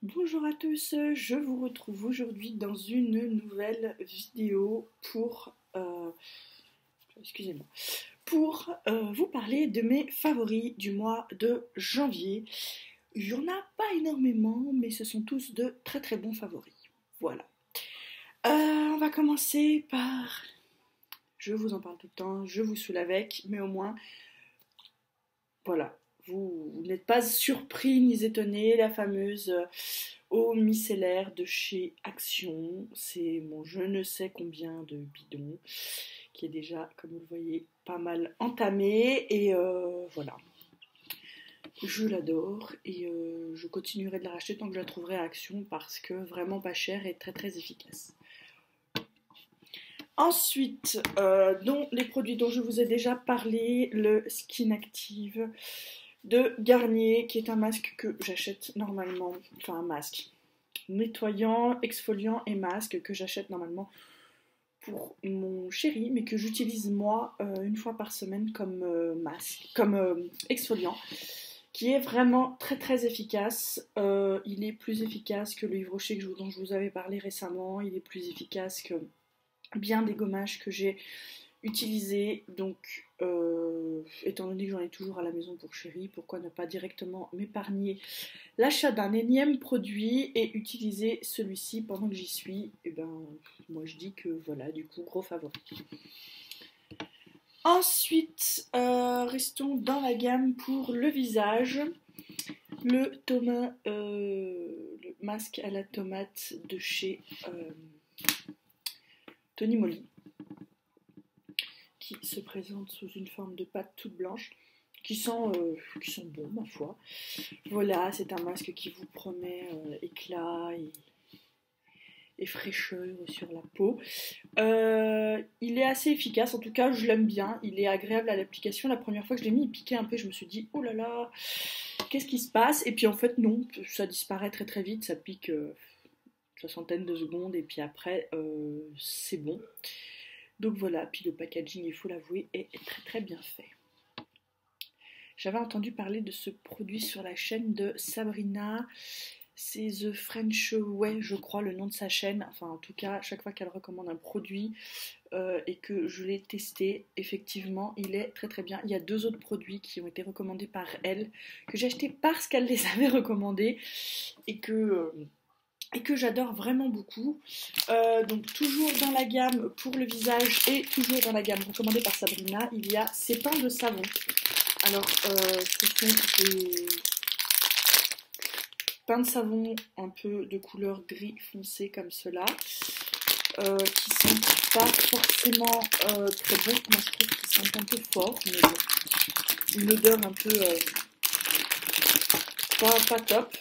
Bonjour à tous, je vous retrouve aujourd'hui dans une nouvelle vidéo excusez-moi, pour vous parler de mes favoris du mois de janvier. Il n'y en a pas énormément, mais ce sont tous de très très bons favoris. Voilà. On va commencer par... Je vous en parle tout le temps, je vous saoule avec, mais au moins, voilà, vous n'êtes pas surpris ni étonné, la fameuse eau micellaire de chez Action. C'est mon je ne sais combien de bidons qui est déjà, comme vous le voyez, pas mal entamé. Et voilà, je l'adore et je continuerai de la racheter tant que je la trouverai à Action parce que vraiment pas cher et très très efficace. Ensuite, les produits dont je vous ai déjà parlé, le Skin Active de Garnier, qui est un masque que j'achète normalement, enfin un masque nettoyant, exfoliant et masque que j'achète normalement pour mon chéri, mais que j'utilise moi une fois par semaine comme masque, comme exfoliant, qui est vraiment très très efficace. Il est plus efficace que le Yves Rocher dont je vous avais parlé récemment, il est plus efficace que bien des gommages que j'ai utilisés, donc étant donné que j'en ai toujours à la maison pour chéri, pourquoi ne pas directement m'épargner l'achat d'un énième produit et utiliser celui-ci pendant que j'y suis. Et ben moi je dis que voilà, du coup gros favori. Ensuite, restons dans la gamme pour le visage. Le masque à la tomate de chez Tony Moly, qui se présente sous une forme de pâte toute blanche, qui sont bons ma foi. Voilà, c'est un masque qui vous promet éclat et fraîcheur sur la peau. Il est assez efficace, en tout cas je l'aime bien, il est agréable à l'application. La première fois que je l'ai mis, il piquait un peu, je me suis dit oh là là, qu'est-ce qui se passe? Et puis en fait non, ça disparaît très très vite, ça pique soixantaine de secondes et puis après c'est bon. Donc voilà, puis le packaging, il faut l'avouer, est très très bien fait. J'avais entendu parler de ce produit sur la chaîne de Sabrina, c'est The French Way, je crois, le nom de sa chaîne. Enfin, en tout cas, chaque fois qu'elle recommande un produit et que je l'ai testé, effectivement, il est très très bien. Il y a 2 autres produits qui ont été recommandés par elle, que j'ai acheté parce qu'elle les avait recommandés et que j'adore vraiment beaucoup. Donc toujours dans la gamme pour le visage et toujours dans la gamme recommandée par Sabrina, il y a ces pains de savon. Alors, ce sont des pains de savon un peu de couleur gris foncé comme cela, qui sont pas forcément très bons. Moi je trouve qu'ils sont un peu forts, mais bon, une odeur un peu pas top.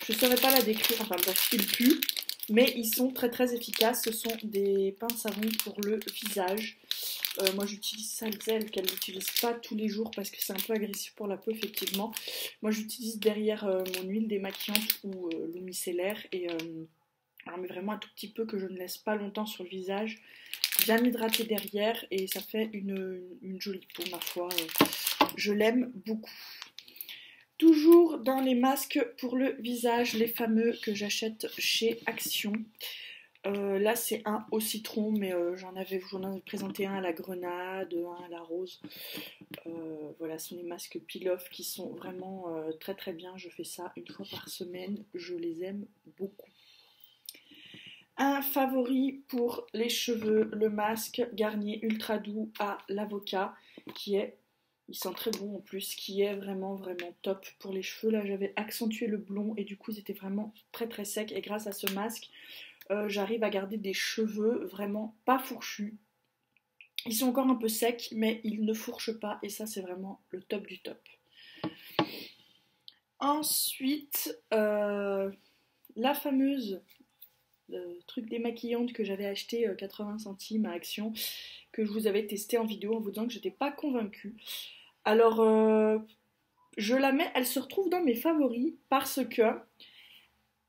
Je ne saurais pas la décrire, enfin bref, ils puent, mais ils sont très très efficaces. Ce sont des pains de savon pour le visage. Moi j'utilise Salzel, qu'elle n'utilise pas tous les jours parce que c'est un peu agressif pour la peau effectivement. Moi j'utilise derrière mon huile démaquillante ou l'eau micellaire et alors, mais vraiment un tout petit peu que je ne laisse pas longtemps sur le visage, bien hydraté derrière et ça fait une jolie peau ma foi. Je l'aime beaucoup. Toujours dans les masques pour le visage, les fameux que j'achète chez Action. Là c'est un au citron, mais j'en avais présenté un à la grenade, un à la rose. Voilà, ce sont les masques peel-off qui sont vraiment très très bien. Je fais ça une fois par semaine, je les aime beaucoup. Un favori pour les cheveux, le masque Garnier Ultra Doux à l'avocat, il sent très bon en plus, qui est vraiment vraiment top pour les cheveux. Là j'avais accentué le blond et du coup ils étaient vraiment très très secs et grâce à ce masque j'arrive à garder des cheveux vraiment pas fourchus. Ils sont encore un peu secs mais ils ne fourchent pas et ça c'est vraiment le top du top. Ensuite la fameuse truc démaquillante que j'avais acheté 80 centimes à Action, que je vous avais testé en vidéo en vous disant que j'étais pas convaincue. Alors je la mets, elle se retrouve dans mes favoris parce que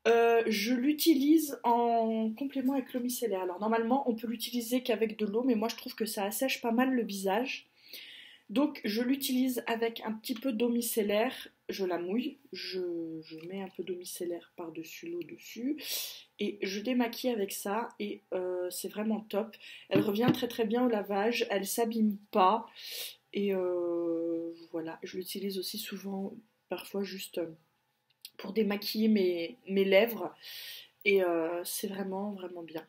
je l'utilise en complément avec l'eau micellaire. Alors normalement on peut l'utiliser qu'avec de l'eau, mais moi je trouve que ça assèche pas mal le visage. Donc je l'utilise avec un petit peu d'eau micellaire je la mouille, je mets un peu d'eau micellaire par-dessus l'eau dessus et je démaquille avec ça et c'est vraiment top. Elle revient très très bien au lavage, elle s'abîme pas et voilà, je l'utilise aussi souvent, parfois juste pour démaquiller mes lèvres et c'est vraiment vraiment bien.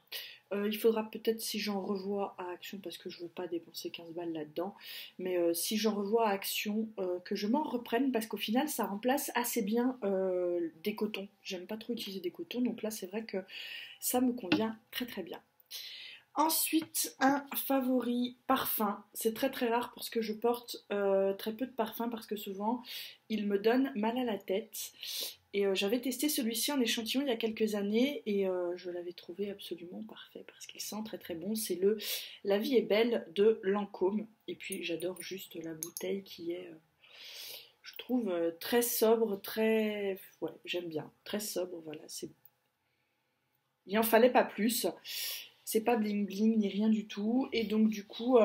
Il faudra peut-être si j'en revois à Action, parce que je veux pas dépenser 15 balles là-dedans, mais si j'en revois à Action, que je m'en reprenne, parce qu'au final ça remplace assez bien des cotons. J'aime pas trop utiliser des cotons, donc là c'est vrai que ça me convient très très bien. Ensuite, un favori parfum. C'est très très rare parce que je porte très peu de parfum parce que souvent il me donne mal à la tête. Et j'avais testé celui-ci en échantillon il y a quelques années et je l'avais trouvé absolument parfait parce qu'il sent très très bon. C'est le La vie est belle de Lancôme. Et puis j'adore juste la bouteille qui est, je trouve, très sobre, très... Ouais, j'aime bien. Très sobre, voilà. Il en fallait pas plus. C'est pas bling bling ni rien du tout. Et donc du coup,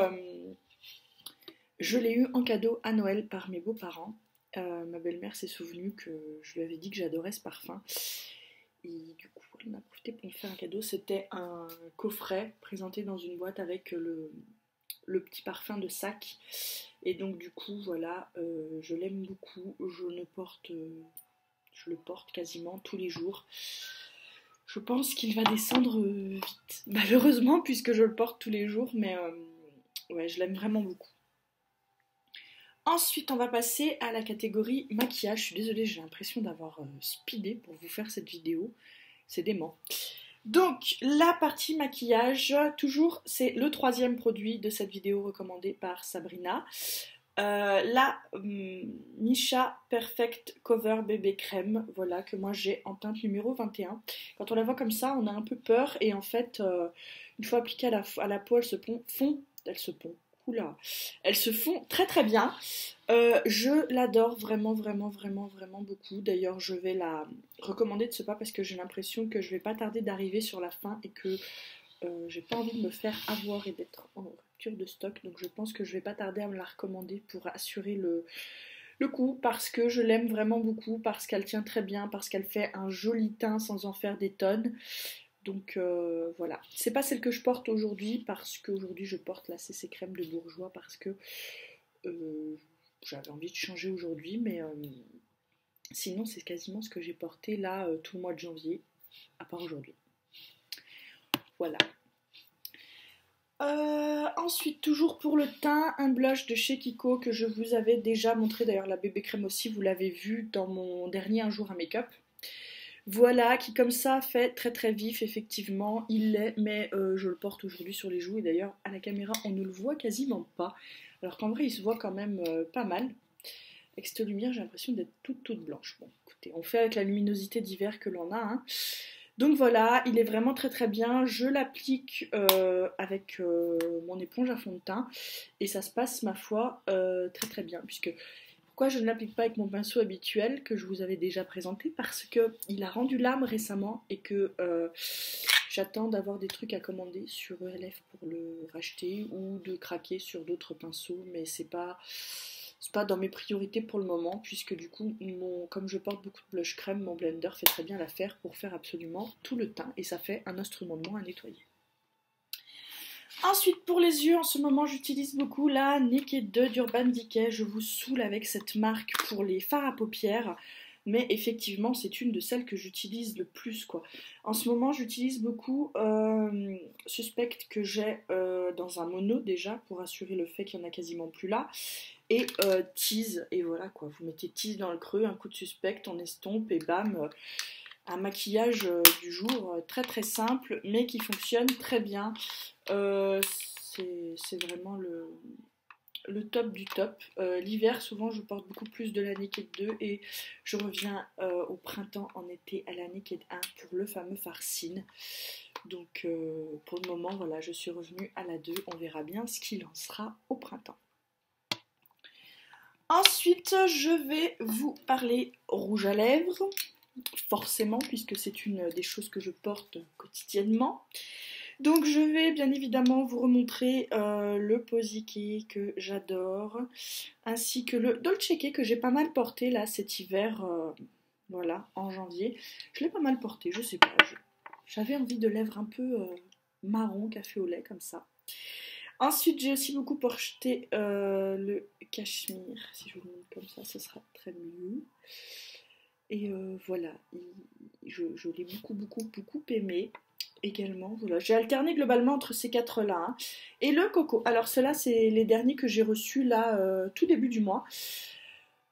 je l'ai eu en cadeau à Noël par mes beaux-parents. Ma belle-mère s'est souvenue que je lui avais dit que j'adorais ce parfum. Et du coup, elle m'a profité pour me faire un cadeau. C'était un coffret présenté dans une boîte avec le petit parfum de sac. Et donc du coup, voilà, je l'aime beaucoup. Je le porte quasiment tous les jours. Je pense qu'il va descendre vite, malheureusement, puisque je le porte tous les jours, mais ouais, je l'aime vraiment beaucoup. Ensuite, on va passer à la catégorie maquillage. Je suis désolée, j'ai l'impression d'avoir speedé pour vous faire cette vidéo. C'est dément. Donc, la partie maquillage, toujours, c'est le troisième produit de cette vidéo recommandée par Sabrina. La Misha Perfect Cover Bébé Crème, voilà, que moi j'ai en teinte numéro 21. Quand on la voit comme ça, on a un peu peur et en fait, une fois appliquée à la peau, elles se font très très bien. Je l'adore vraiment vraiment vraiment vraiment beaucoup. D'ailleurs, je vais la recommander de ce pas parce que j'ai l'impression que je vais pas tarder d'arriver sur la fin et que j'ai pas envie de me faire avoir et d'être en rupture de stock, donc je pense que je vais pas tarder à me la recommander pour assurer le coup, parce que je l'aime vraiment beaucoup, parce qu'elle tient très bien, parce qu'elle fait un joli teint sans en faire des tonnes. Donc voilà, c'est pas celle que je porte aujourd'hui, parce qu'aujourd'hui je porte la CC Crème de Bourjois, parce que j'avais envie de changer aujourd'hui, mais sinon c'est quasiment ce que j'ai porté là tout le mois de janvier, à part aujourd'hui. Voilà. Ensuite, toujours pour le teint, un blush de chez Kiko que je vous avais déjà montré. D'ailleurs, la bébé crème aussi, vous l'avez vu dans mon dernier Un jour un make-up. Voilà, qui comme ça fait très très vif, effectivement, il l'est, mais je le porte aujourd'hui sur les joues. Et d'ailleurs, à la caméra, on ne le voit quasiment pas. Alors qu'en vrai, il se voit quand même pas mal. Avec cette lumière, j'ai l'impression d'être toute blanche. Bon, écoutez, on fait avec la luminosité d'hiver que l'on a, hein. Donc voilà, il est vraiment très très bien. Je l'applique avec mon éponge à fond de teint et ça se passe, ma foi, très très bien. Pourquoi je ne l'applique pas avec mon pinceau habituel que je vous avais déjà présenté? Parce qu'il a rendu l'âme récemment et que j'attends d'avoir des trucs à commander sur ELF pour le racheter ou de craquer sur d'autres pinceaux, mais c'est pas dans mes priorités pour le moment, puisque du coup, comme je porte beaucoup de blush crème, mon blender fait très bien l'affaire pour faire absolument tout le teint, et ça fait un instrument de moins à nettoyer. Ensuite, pour les yeux, en ce moment, j'utilise beaucoup la Naked 2 d'Urban Decay. Je vous saoule avec cette marque pour les fards à paupières, mais effectivement, c'est une de celles que j'utilise le plus, quoi. En ce moment, j'utilise beaucoup Suspect que j'ai dans un mono déjà, pour assurer le fait qu'il n'y en a quasiment plus là. Et tease, et voilà quoi, vous mettez tease dans le creux, un coup de Suspect, on estompe et bam, un maquillage du jour très très simple mais qui fonctionne très bien. C'est vraiment le top du top. L'hiver, souvent je porte beaucoup plus de la Naked 2 et je reviens au printemps, en été à la Naked 1 pour le fameux Farcine. Donc pour le moment, voilà, je suis revenue à la 2, on verra bien ce qu'il en sera au printemps. Ensuite, je vais vous parler rouge à lèvres, forcément, puisque c'est une des choses que je porte quotidiennement. Donc je vais bien évidemment vous remontrer le Posy que j'adore, ainsi que le Dolce que j'ai pas mal porté là cet hiver, voilà, en janvier. Je l'ai pas mal porté, je sais pas, j'avais envie de lèvres un peu marron, café au lait comme ça. Ensuite j'ai aussi beaucoup porté le Cachemire, si je vous le montre comme ça, ce sera très mieux. Et voilà, je l'ai beaucoup aimé également. Voilà. J'ai alterné globalement entre ces quatre-là. Hein. Et le coco. Alors ceux-là, c'est les derniers que j'ai reçus là, tout début du mois.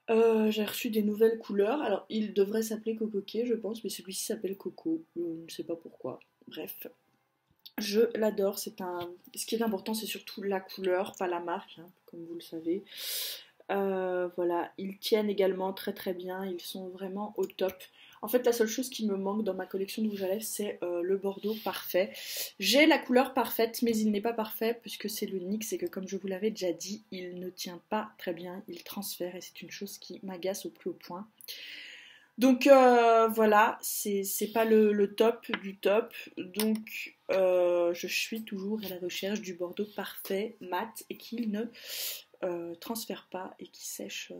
J'ai reçu des nouvelles couleurs. Alors il devrait s'appeler Cocoquet, je pense, mais celui-ci s'appelle Coco. Je ne sais pas pourquoi. Bref. Je l'adore. Ce qui est important, c'est surtout la couleur, pas la marque, hein, comme vous le savez. Voilà, ils tiennent également très bien, ils sont vraiment au top. En fait, la seule chose qui me manque dans ma collection de rouge à lèvres, c'est le Bordeaux parfait. J'ai la couleur parfaite, mais il n'est pas parfait puisque c'est le NYX, c'est que comme je vous l'avais déjà dit, il ne tient pas très bien, il transfère et c'est une chose qui m'agace au plus haut point. Donc voilà, c'est pas le top du top, donc je suis toujours à la recherche du Bordeaux parfait, mat et qu'il ne transfère pas et qui sèche,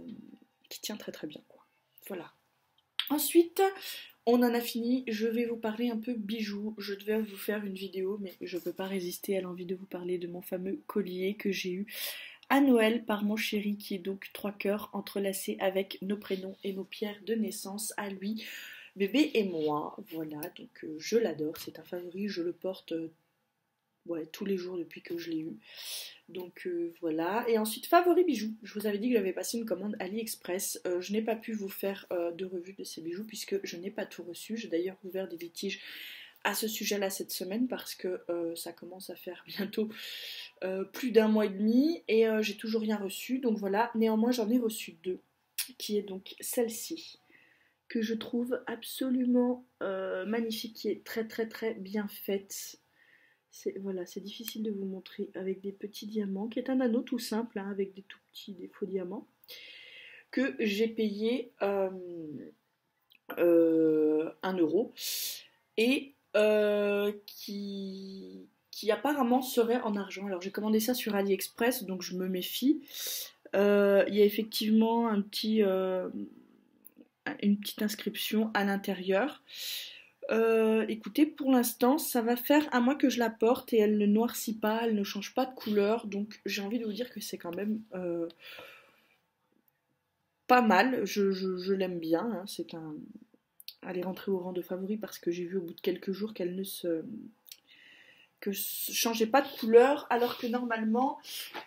qui tient très bien quoi. Voilà. Ensuite, on en a fini, je vais vous parler un peu bijoux. Je devais vous faire une vidéo, mais je peux pas résister à l'envie de vous parler de mon fameux collier que j'ai eu à Noël par mon chéri, qui est donc 3 cœurs entrelacés avec nos prénoms et nos pierres de naissance à lui, bébé et moi. Voilà, donc je l'adore, c'est un favori, je le porte ouais, tous les jours depuis que je l'ai eu. Donc voilà. Et ensuite, favori bijoux. Je vous avais dit que j'avais passé une commande AliExpress. Je n'ai pas pu vous faire de revue de ces bijoux puisque je n'ai pas tout reçu. J'ai d'ailleurs ouvert des litiges à ce sujet-là cette semaine parce que ça commence à faire bientôt plus d'un mois et demi et j'ai toujours rien reçu. Donc voilà. Néanmoins, j'en ai reçu 2, qui est donc celle-ci, que je trouve absolument magnifique, qui est très bien faite. Voilà, c'est difficile de vous montrer, avec des petits diamants, qui est un anneau tout simple, hein, avec des faux diamants, que j'ai payé 1 € et qui apparemment serait en argent. Alors j'ai commandé ça sur AliExpress, donc je me méfie. Il y a effectivement une petite inscription à l'intérieur. Écoutez, pour l'instant, ça va faire un mois que je la porte et elle ne noircit pas, elle ne change pas de couleur, donc j'ai envie de vous dire que c'est quand même pas mal, je l'aime bien, hein, elle est rentrée au rang de favori parce que j'ai vu au bout de quelques jours qu'elle ne changeait pas de couleur, alors que normalement,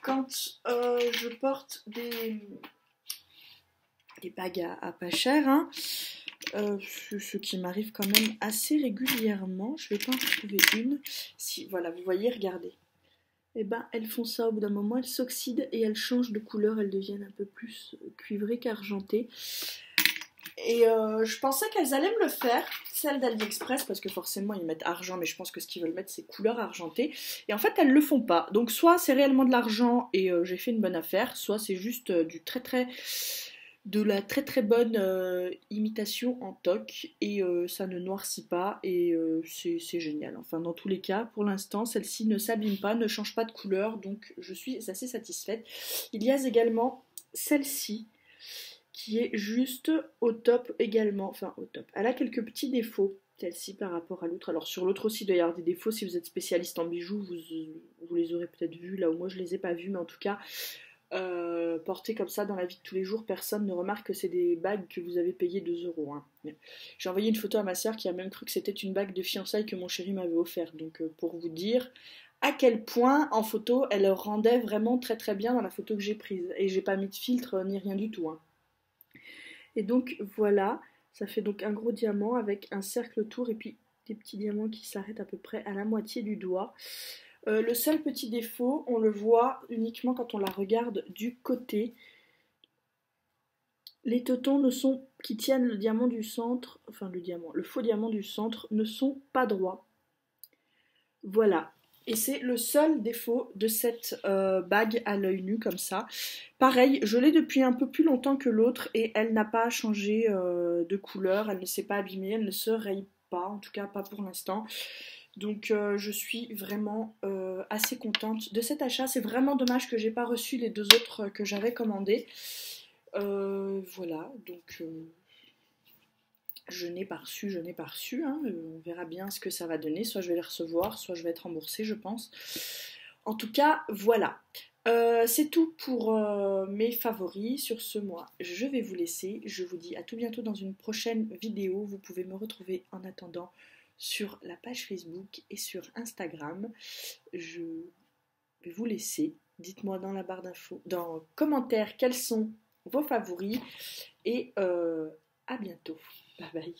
quand je porte des bagues à pas cher, hein, ce qui m'arrive quand même assez régulièrement. Je vais pas en trouver une. Si, voilà, vous voyez, regardez. Et ben, elles font ça au bout d'un moment, elles s'oxydent et elles changent de couleur, elles deviennent un peu plus cuivrées qu'argentées. Et je pensais qu'elles allaient me le faire, celles d'AliExpress, parce que forcément ils mettent argent, mais je pense que ce qu'ils veulent mettre c'est couleur argentée. Et en fait elles le font pas. Donc soit c'est réellement de l'argent et j'ai fait une bonne affaire, soit c'est juste de la très bonne imitation en toc et ça ne noircit pas et c'est génial. Enfin dans tous les cas, pour l'instant, celle-ci ne s'abîme pas, ne change pas de couleur, donc je suis assez satisfaite. Il y a également celle-ci qui est juste au top également, enfin au top. Elle a quelques petits défauts, celle-ci par rapport à l'autre. Alors sur l'autre aussi il doit y avoir des défauts, si vous êtes spécialiste en bijoux, vous les aurez peut-être vus, là où moi je les ai pas vus, mais en tout cas... portées comme ça dans la vie de tous les jours, personne ne remarque que c'est des bagues que vous avez payées 2 €. Hein. J'ai envoyé une photo à ma soeur qui a même cru que c'était une bague de fiançailles que mon chéri m'avait offert. Donc pour vous dire à quel point en photo elle rendait vraiment très bien dans la photo que j'ai prise. Et j'ai pas mis de filtre ni rien du tout. Hein. Et donc voilà, ça fait donc un gros diamant avec un cercle autour et puis des petits diamants qui s'arrêtent à peu près à la moitié du doigt. Le seul petit défaut, on le voit uniquement quand on la regarde du côté. Les totons qui tiennent le diamant du centre, enfin le faux diamant du centre, ne sont pas droits. Voilà. Et c'est le seul défaut de cette bague à l'œil nu comme ça. Pareil, je l'ai depuis un peu plus longtemps que l'autre et elle n'a pas changé de couleur, elle ne s'est pas abîmée, elle ne se raye pas, en tout cas pas pour l'instant. Donc je suis vraiment assez contente de cet achat. C'est vraiment dommage que j'ai pas reçu les 2 autres que j'avais commandés. Voilà, donc je n'ai pas reçu, hein. On verra bien ce que ça va donner. Soit je vais les recevoir, soit je vais être remboursée, je pense. En tout cas, voilà. C'est tout pour mes favoris. Sur ce, moi, je vais vous laisser. Je vous dis à tout bientôt dans une prochaine vidéo. Vous pouvez me retrouver en attendant sur la page Facebook et sur Instagram. Je vais vous laisser. Dites-moi dans la barre d'infos, dans commentaires, quels sont vos favoris. Et à bientôt. Bye bye.